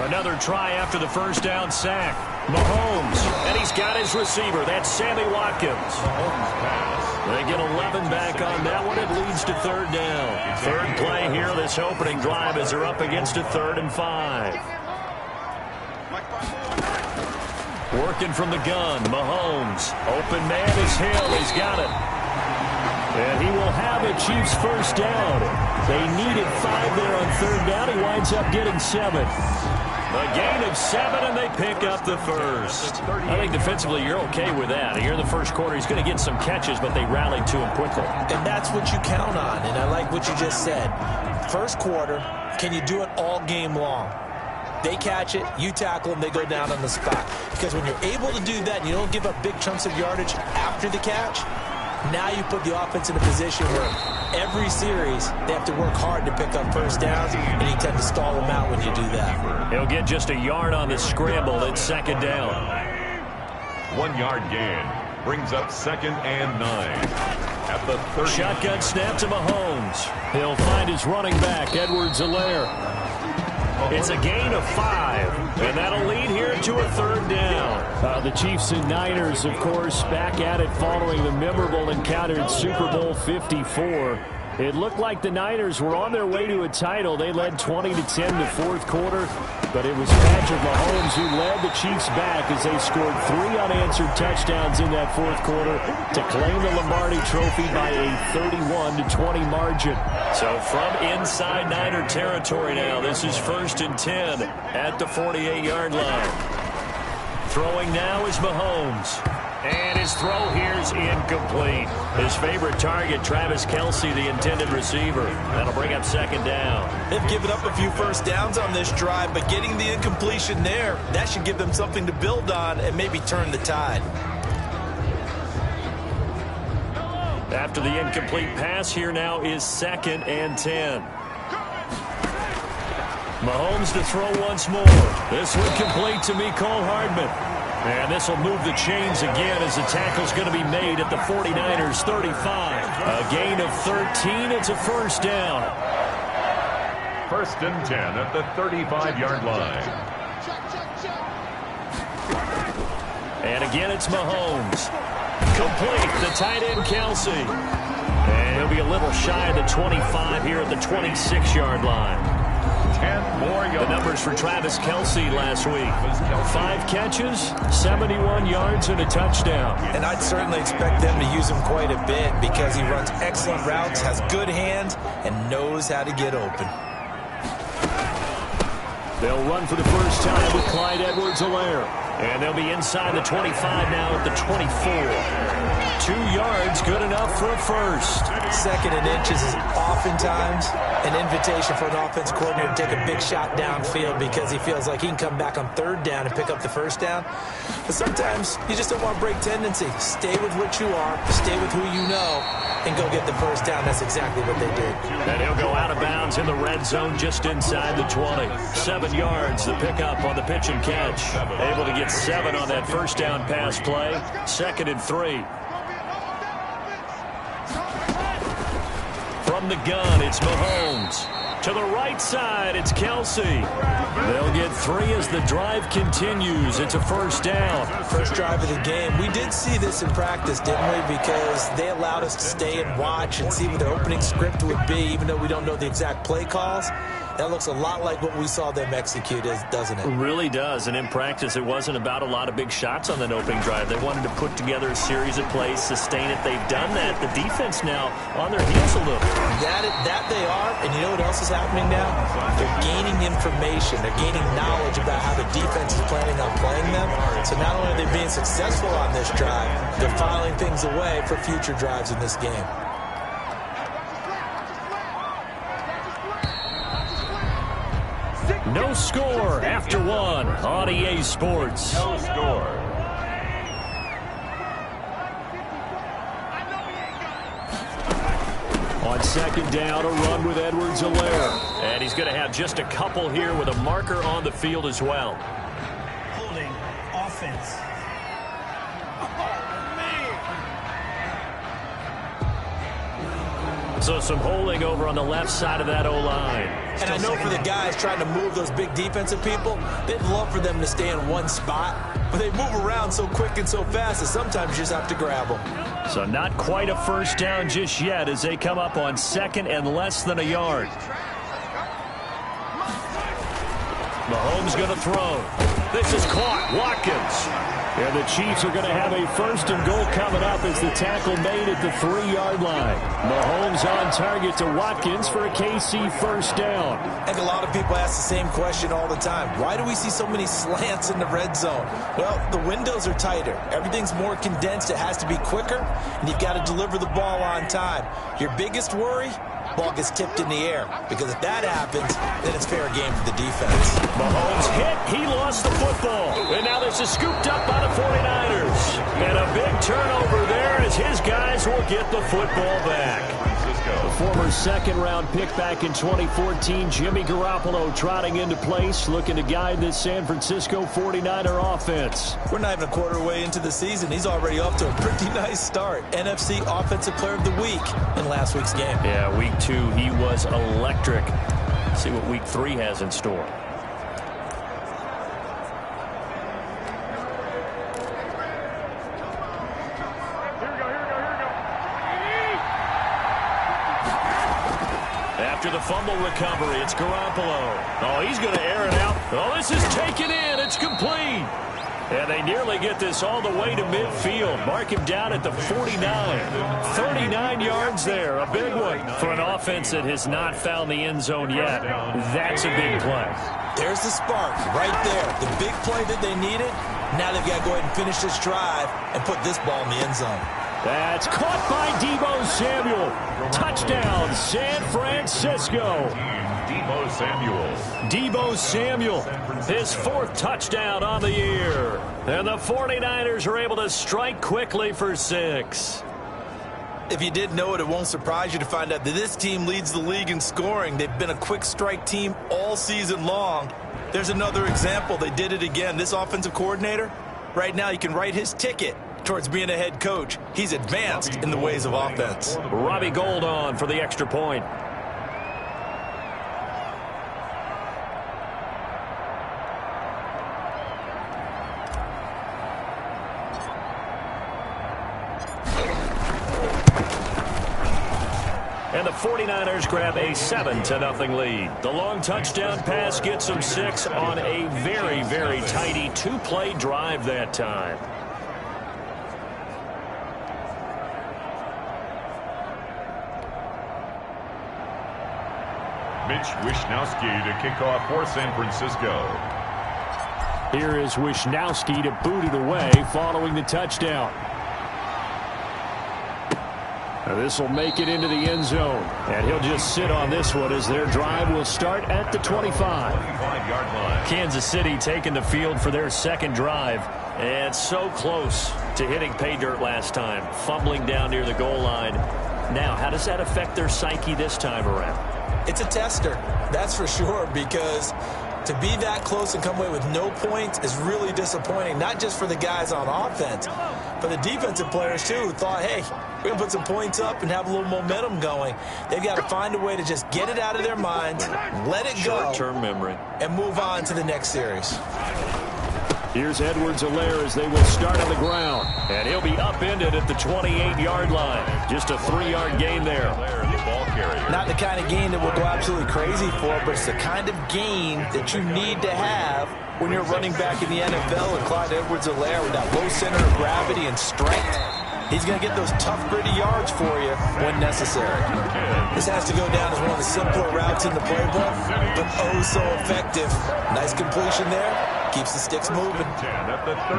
Another try after the first down sack. Mahomes, and he's got his receiver. That's Sammy Watkins. They get 11 back on that one. It leads to third down. Third play here, this opening drive, as they're up against a 3rd and 5. Working from the gun, Mahomes. Open man is Hill. He's got it. And he will have a Chiefs first down. They needed 5 there on third down. He winds up getting 7. A gain of 7, and they pick up the first. I think defensively you're okay with that. Here in the first quarter, he's going to get some catches, but they rallied to him quickly. And that's what you count on, and I like what you just said. First quarter, can you do it all game long? They catch it, you tackle them, they go down on the spot. Because when you're able to do that and you don't give up big chunks of yardage after the catch, now you put the offense in a position where every series they have to work hard to pick up first downs, and you tend to stall them out when you do that. He'll get just a yard on the scramble. It's second down. 1-yard gain brings up 2nd and 9 at the 30. Shotgun snap to Mahomes. He'll find his running back, Edwards-Helaire. It's a gain of 5, and that'll lead here to a 3rd down. The Chiefs and Niners, of course, back at it following the memorable encounter in Super Bowl 54. It looked like the Niners were on their way to a title. They led 20-10 the fourth quarter, but it was Patrick Mahomes who led the Chiefs back as they scored 3 unanswered touchdowns in that fourth quarter to claim the Lombardi Trophy by a 31-20 margin. So from inside Niner territory now, this is 1st and 10 at the 48-yard line. Throwing now is Mahomes. And his throw here's incomplete. His favorite target, Travis Kelce, the intended receiver. That'll bring up 2nd down. They've given up a few first downs on this drive, but getting the incompletion there, that should give them something to build on and maybe turn the tide. After the incomplete pass, here now is 2nd and 10. Mahomes to throw once more. This one complete to Mecole Hardman. And this will move the chains again as the tackle's going to be made at the 49ers 35. A gain of 13. It's a first down. 1st and 10 at the 35-yard line. And again, it's Mahomes. Complete, the tight end Kelce. And he'll be a little shy of the 25 here at the 26-yard line. 10 more yards. The numbers for Travis Kelce last week. 5 catches, 71 yards, and a touchdown. And I'd certainly expect them to use him quite a bit because he runs excellent routes, has good hands, and knows how to get open. They'll run for the first time with Clyde Edwards-Helaire. And they'll be inside the 25 now at the 24. 2 yards, good enough for a first. 2nd and inches is oftentimes an invitation for an offense coordinator to take a big shot downfield because he feels like he can come back on 3rd down and pick up the first down. But sometimes you just don't want to break tendency. Stay with what you are, stay with who you know, and go get the first down. That's exactly what they did. And he'll go out of bounds in the red zone just inside the 20. 7 yards, the pickup on the pitch and catch. Able to get 7 on that first down pass play. 2nd and 3. From the gun, it's Mahomes. To the right side, it's Kelce. They'll get 3 as the drive continues. It's a first down. First drive of the game. We did see this in practice, didn't we? Because they allowed us to stay and watch and see what their opening script would be, even though we don't know the exact play calls. That looks a lot like what we saw them execute, doesn't it? It really does. And in practice, it wasn't about a lot of big shots on that opening drive. They wanted to put together a series of plays, sustain it. They've done that. The defense now on their heels a little. That they are. And you know what else is happening now? They're gaining information. They're gaining knowledge about how the defense is planning on playing them. So not only are they being successful on this drive, they're filing things away for future drives in this game. No score after 1 on EA Sports. No score. On 2nd down, a run with Edwards-Helaire. And he's going to have just a couple here with a marker on the field as well. Holding offense. So some holding over on the left side of that O-line. And I know for the guys trying to move those big defensive people, they'd love for them to stay in one spot, but they move around so quick and so fast that sometimes you just have to grab them. So not quite a first down just yet as they come up on second and less than a yard. Mahomes going to throw. This is caught. Watkins. And the Chiefs are going to have a first and goal coming up as the tackle made at the 3-yard line. Mahomes on target to Watkins for a KC first down. I think a lot of people ask the same question all the time. Why do we see so many slants in the red zone? Well, the windows are tighter. Everything's more condensed. It has to be quicker, and you've got to deliver the ball on time. Your biggest worry? Ball gets tipped in the air, because if that happens, then it's fair game for the defense. Mahomes hit. He lost the football. And now this is scooped up by the 49ers. And a big turnover there as his guys will get the football back. The former second-round pick back in 2014, Jimmy Garoppolo trotting into place, looking to guide this San Francisco 49er offense. We're not even a quarter way into the season. He's already off to a pretty nice start. NFC Offensive Player of the Week in last week's game. Yeah, week 2, he was electric. Let's see what week 3 has in store. After the fumble recovery, it's Garoppolo. Oh, he's going to air it out. Oh, this is taken in. It's complete. And they nearly get this all the way to midfield. Mark him down at the 49. 39 yards there. A big one for an offense that has not found the end zone yet. That's a big play. There's the spark right there. The big play that they needed. Now they've got to go ahead and finish this drive and put this ball in the end zone. That's caught by Deebo Samuel. Touchdown, San Francisco. Deebo Samuel, his 4th touchdown on the year. And the 49ers are able to strike quickly for 6. If you didn't know it, it won't surprise you to find out that this team leads the league in scoring. They've been a quick strike team all season long. There's another example. They did it again. This offensive coordinator, right now you can write his ticket towards being a head coach. He's advanced in the ways of offense. Robbie Gould on for the extra point. And the 49ers grab a 7-0 lead. The long touchdown pass gets them 6 on a very, very tidy 2-play drive that time. Mitch Wishnowsky to kick off for San Francisco. Here is Wishnowsky to boot it away following the touchdown. Now this will make it into the end zone. And he'll just sit on this one as their drive will start at the 25. 25-yard line. Kansas City taking the field for their second drive. And so close to hitting pay dirt last time. Fumbling down near the goal line. Now, how does that affect their psyche this time around? It's a tester, that's for sure, because to be that close and come away with no points is really disappointing, not just for the guys on offense, but the defensive players, too, who thought, hey, we're going to put some points up and have a little momentum going. They've got to find a way to just get it out of their minds, let it go, short-term memory, and move on to the next series. Here's Edwards-Helaire as they will start on the ground. And he'll be upended at the 28-yard line. Just a 3-yard gain there. Not the kind of gain that we'll go absolutely crazy for, but it's the kind of gain that you need to have when you're running back in the NFL. And Clyde Edwards-Helaire with that low center of gravity and strength. He's going to get those tough, gritty yards for you when necessary. This has to go down as one of the simpler routes in the playbook, but oh so effective. Nice completion there. Keeps the sticks moving.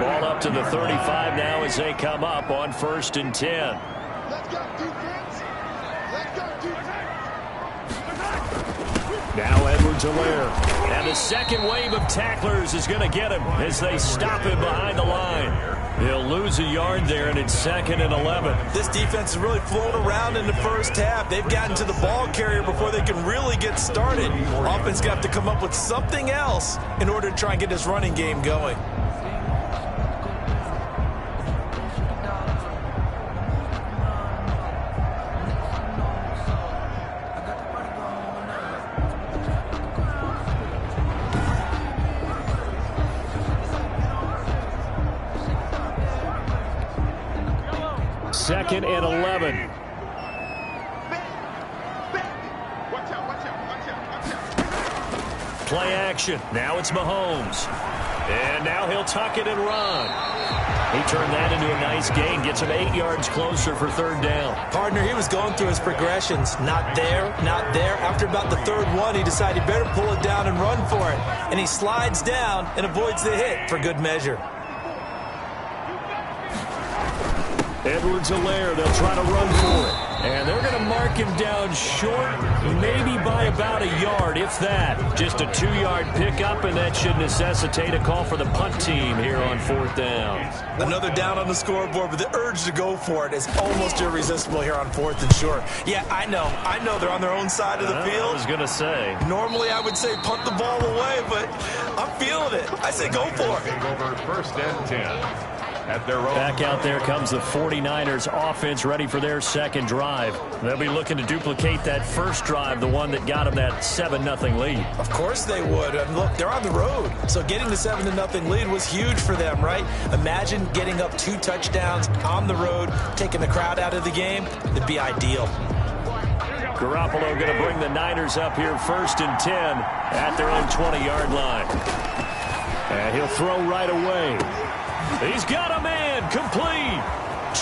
Ball up to the 35 now as they come up on 1st and 10. Let's go defense. Let's go defense. Now Edwards-Helaire. And the second wave of tacklers is going to get him as they stop him behind the line. He'll lose a yard there, and it's 2nd and 11. This defense is really flown around in the first half. They've gotten to the ball carrier before they can really get started. Offense got to come up with something else in order to try and get this running game going. 2nd and 11. Play action. Now it's Mahomes. And now he'll tuck it and run. He turned that into a nice gain. Gets him 8 yards closer for 3rd down. Partner, he was going through his progressions. Not there, not there. After about the 3rd one, he decided he better pull it down and run for it. And he slides down and avoids the hit for good measure. Edwards-Helaire, they'll try to run for it. And they're going to mark him down short, maybe by about a yard, if that. Just a 2-yard pickup, and that should necessitate a call for the punt team here on 4th down. Another down on the scoreboard, but the urge to go for it is almost irresistible here on 4th and short. Yeah, I know they're on their own side of the field. I was going to say. Normally I would say punt the ball away, but I'm feeling it. I say go for it. Taking over 1st and 10. At their own. Back out there comes the 49ers offense ready for their 2nd drive. They'll be looking to duplicate that first drive, the one that got them that 7-0 lead. Of course they would. And look, they're on the road. So getting the 7-0 lead was huge for them, right? Imagine getting up 2 touchdowns on the road, taking the crowd out of the game. It'd be ideal. Garoppolo going to bring the Niners up here 1st and 10 at their own 20-yard line. And he'll throw right away. He's got a man, complete,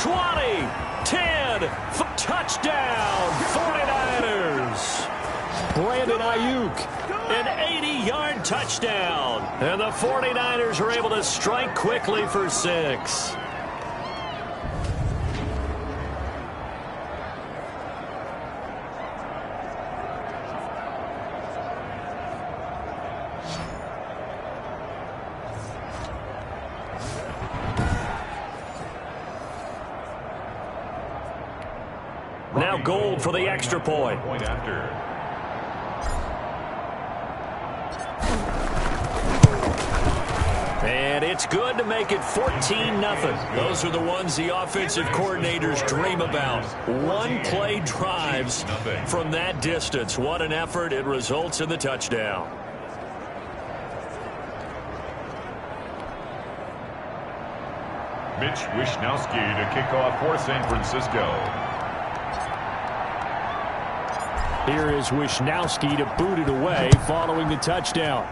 20, 10, touchdown, 49ers. Brandon Ayuk, an 80-yard touchdown. And the 49ers are able to strike quickly for 6. Now Gold for the extra point. Point after. And it's good to make it 14-0. Those are the ones the offensive coordinators dream about. One-play drives from that distance. What an effort. It results in the touchdown. Mitch Wishnowsky to kick off for San Francisco. Here is Wishnowsky to boot it away following the touchdown.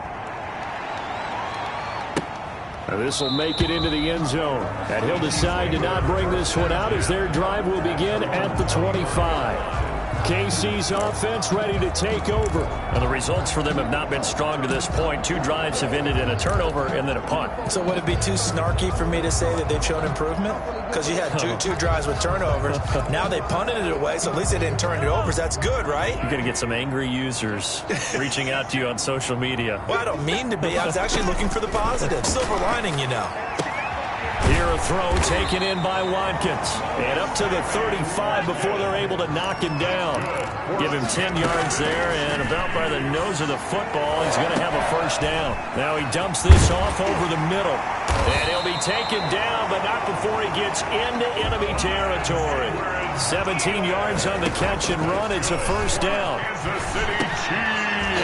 This will make it into the end zone. And he'll decide to not bring this one out as their drive will begin at the 25. KC's offense ready to take over. And the results for them have not been strong to this point. 2 drives have ended in a turnover and then a punt. So would it be too snarky for me to say that they've shown improvement? Because you had two drives with turnovers. Now they punted it away, so at least they didn't turn it over. So that's good, right? You're going to get some angry users reaching out to you on social media. Well, I don't mean to be. I was actually looking for the positive. Silver lining, you know. Here a throw taken in by Watkins. And up to the 35 before they're able to knock him down. Give him 10 yards there, and about by the nose of the football, he's going to have a 1st down. Now he dumps this off over the middle. And he'll be taken down, but not before he gets into enemy territory. 17 yards on the catch and run. It's a 1st down.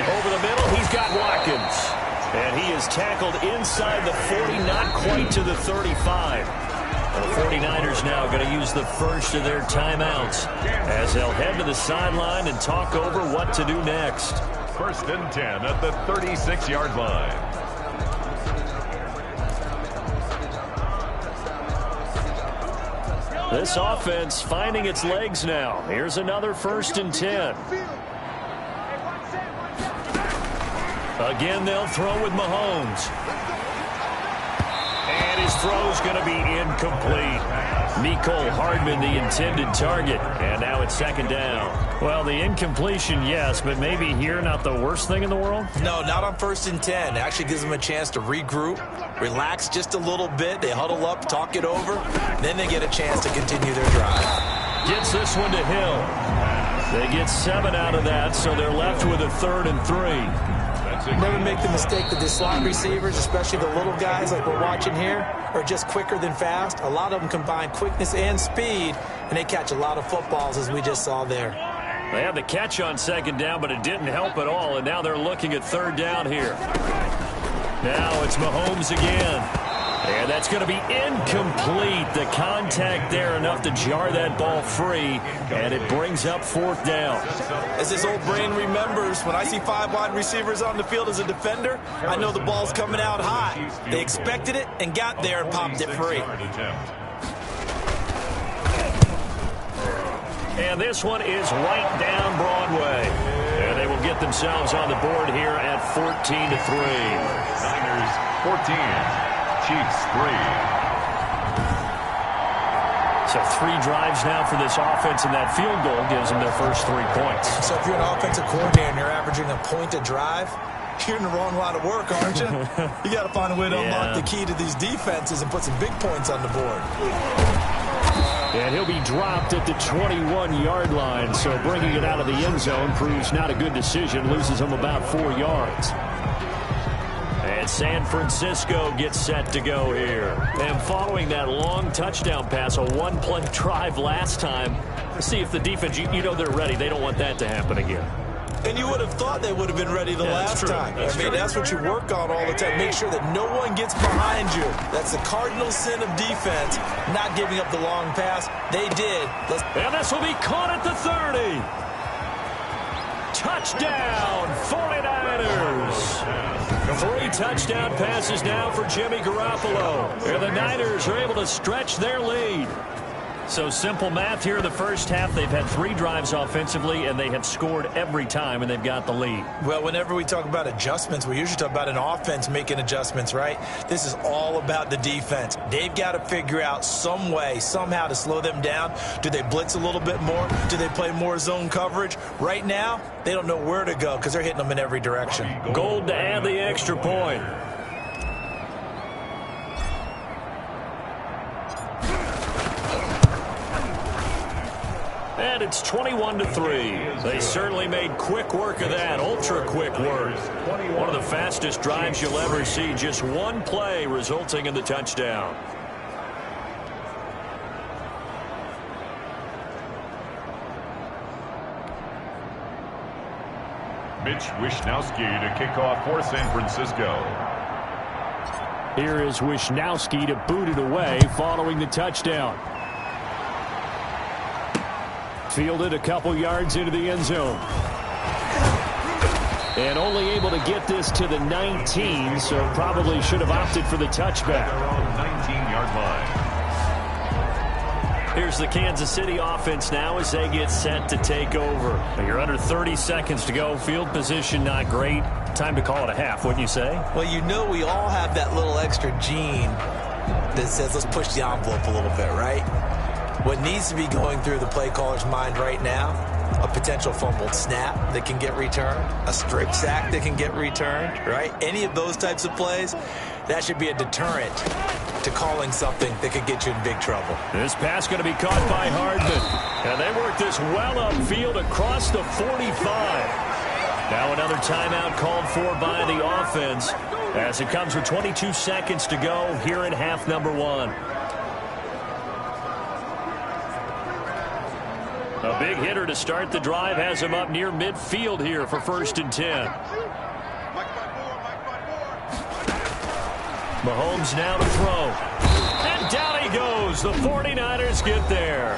Over the middle, he's got Watkins. And he is tackled inside the 40, not quite to the 35. The 49ers now going to use the first of their timeouts as they'll head to the sideline and talk over what to do next. 1st and 10 at the 36-yard line. This offense finding its legs now. Here's another 1st and 10. Again, they'll throw with Mahomes. And his throw's going to be incomplete. Mecole Hardman, the intended target. And now it's 2nd down. Well, the incompletion, yes, but maybe here not the worst thing in the world? No, not on 1st and 10. It actually gives them a chance to regroup, relax just a little bit. They huddle up, talk it over. Then they get a chance to continue their drive. Gets this one to Hill. They get 7 out of that, so they're left with a 3rd and 3. Never make the mistake that the slot receivers, especially the little guys like we're watching here, are just quicker than fast. A lot of them combine quickness and speed, and they catch a lot of footballs, as we just saw there. They had the catch on 2nd down, but it didn't help at all, and now they're looking at 3rd down here. Now it's Mahomes again. And that's going to be incomplete. The contact there enough to jar that ball free, and it brings up 4th down. As this old brain remembers, when I see 5 wide receivers on the field as a defender, I know the ball's coming out high. They expected it and got there and popped it free. And this one is right down Broadway. And they will get themselves on the board here at 14-3. Niners 14. Chiefs 3. So 3 drives now for this offense, and that field goal gives them their first 3 points. So if you're an offensive coordinator and you're averaging a point a drive, you're in the wrong line of work, aren't you? You got to find a way to unlock the key to these defenses and put some big points on the board. And he'll be dropped at the 21-yard line, so bringing it out of the end zone proves not a good decision, loses him about 4 yards. And San Francisco gets set to go here. And following that long touchdown pass, a 1-play drive last time, let's see if the defense, you know they're ready. They don't want that to happen again. And you would have thought they would have been ready the last time. That's what you work on all the time. Make sure that no one gets behind you. That's the cardinal sin of defense, not giving up the long pass. They did. And this will be caught at the 30. Touchdown, 49ers. 3 touchdown passes now for Jimmy Garoppolo. And the Niners are able to stretch their lead. So simple math here in the first half. They've had 3 drives offensively, and they have scored every time, and they've got the lead. Well, whenever we talk about adjustments, we usually talk about an offense making adjustments, right? This is all about the defense. They've got to figure out some way, somehow to slow them down. Do they blitz a little bit more? Do they play more zone coverage? Right now, they don't know where to go because they're hitting them in every direction. Gold to add the extra point. And it's 21-3. They certainly made quick work of that, ultra quick work. One of the fastest drives you'll ever see, just 1 play resulting in the touchdown. Mitch Wishnowsky to kick off for San Francisco. Here is Wishnowsky to boot it away following the touchdown. Fielded a couple yards into the end zone. And only able to get this to the 19, so probably should have opted for the touchback. Their own 19-yard line. Here's the Kansas City offense now as they get set to take over. You're under 30 seconds to go. Field position not great. Time to call it a half, wouldn't you say? Well, you know we all have that little extra gene that says let's push the envelope a little bit, right? What needs to be going through the play caller's mind right now, a potential fumbled snap that can get returned, a strip sack that can get returned, right? Any of those types of plays, that should be a deterrent to calling something that could get you in big trouble. This pass going to be caught by Hardman. And they work this well upfield across the 45. Now another timeout called for by the offense as it comes with 22 seconds to go here in half number 1. A big hitter to start the drive has him up near midfield here for 1st and 10. Mahomes now to throw. And down he goes. The 49ers get there.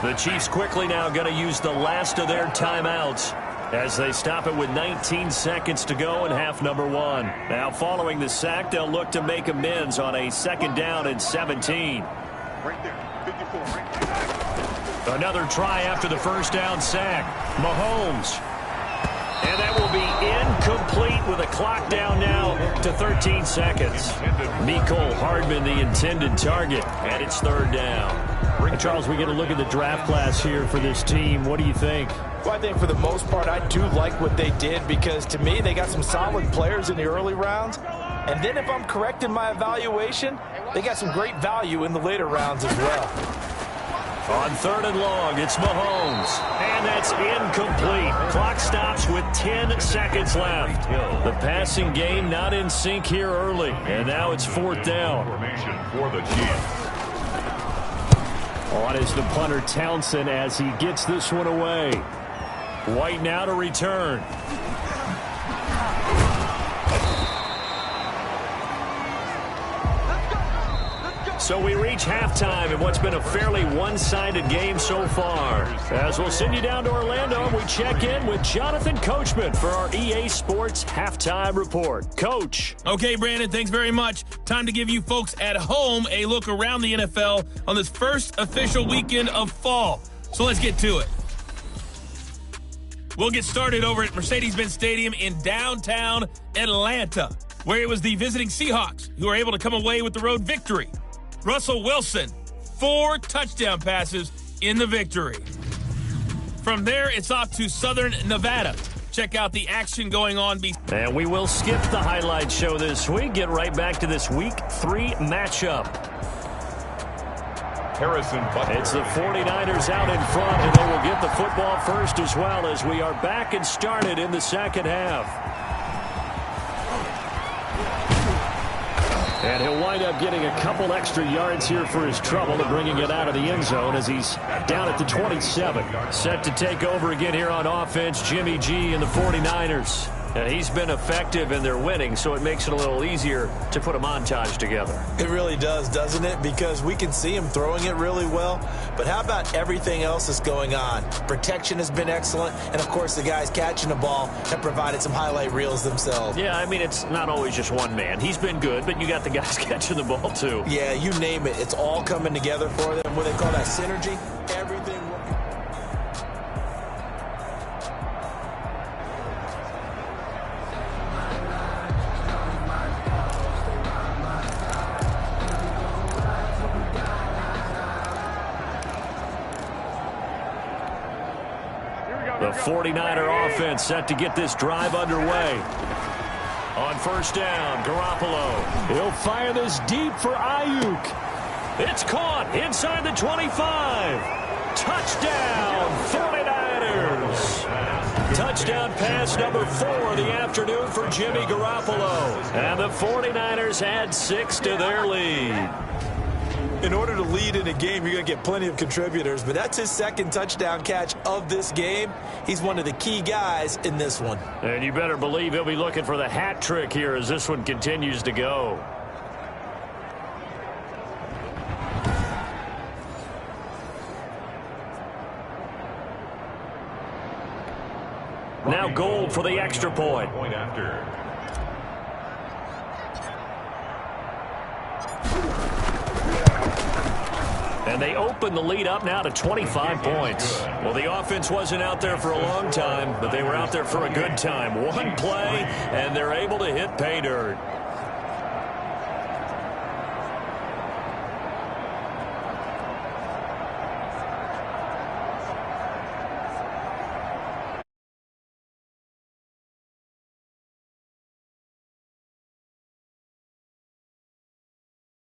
The Chiefs quickly now going to use the last of their timeouts as they stop it with 19 seconds to go in half number 1. Now following the sack, they'll look to make amends on a 2nd down and 17. Right there. 54, right there. Another try after the 1st down sack. Mahomes. And that will be incomplete with a clock down now to 13 seconds. Mecole Hardman, the intended target, and it's 3rd down. Charles, we get a look at the draft class here for this team. What do you think? Well, I think for the most part, I do like what they did because, to me, they got some solid players in the early rounds. And then if I'm correct in my evaluation, they got some great value in the later rounds as well. On 3rd and long, it's Mahomes. And that's incomplete. Clock stops with 10 seconds left. The passing game not in sync here early. And now it's 4th down. Formation for the Chiefs. On is the punter Townsend as he gets this one away. White now to return. So we reach halftime in what's been a fairly one-sided game so far. As we'll send you down to Orlando, and we check in with Jonathan Coachman for our EA Sports Halftime Report. Coach. Okay, Brandon, thanks very much. Time to give you folks at home a look around the NFL on this first official weekend of fall. So let's get to it. We'll get started over at Mercedes-Benz Stadium in downtown Atlanta, where it was the visiting Seahawks who were able to come away with the road victory. Russell Wilson, 4 touchdown passes in the victory. From there, it's off to Southern Nevada. Check out the action going on. And we will skip the highlight show this week. Get right back to this Week 3 matchup. Harrison Butker. It's the 49ers out in front, and they will get the football first as well as we are back and started in the second half. And he'll wind up getting a couple extra yards here for his trouble and bringing it out of the end zone as he's down at the 27. Set to take over again here on offense, Jimmy G and the 49ers. And he's been effective and they're winning, so it makes it a little easier to put a montage together. It really does, doesn't it? Because we can see him throwing it really well. But how about everything else that's going on? Protection has been excellent. And, of course, the guys catching the ball have provided some highlight reels themselves. Yeah, I mean, it's not always just one man. He's been good, but you got the guys catching the ball, too. Yeah, you name it. It's all coming together for them. What they call that synergy. Everything working. The 49er offense set to get this drive underway. On first down, Garoppolo. He'll fire this deep for Ayuk. It's caught inside the 25. Touchdown, 49ers. Touchdown pass number 4 of the afternoon for Jimmy Garoppolo. And the 49ers add 6 to their lead. In order to lead in a game, you're going to get plenty of contributors, but that's his second touchdown catch of this game. He's one of the key guys in this one. And you better believe he'll be looking for the hat trick here as this one continues to go. Now Gold for the extra point. Point after. And they open the lead up now to 25 points. Well, the offense wasn't out there for a long time, but they were out there for a good time. One play, and they're able to hit pay dirt.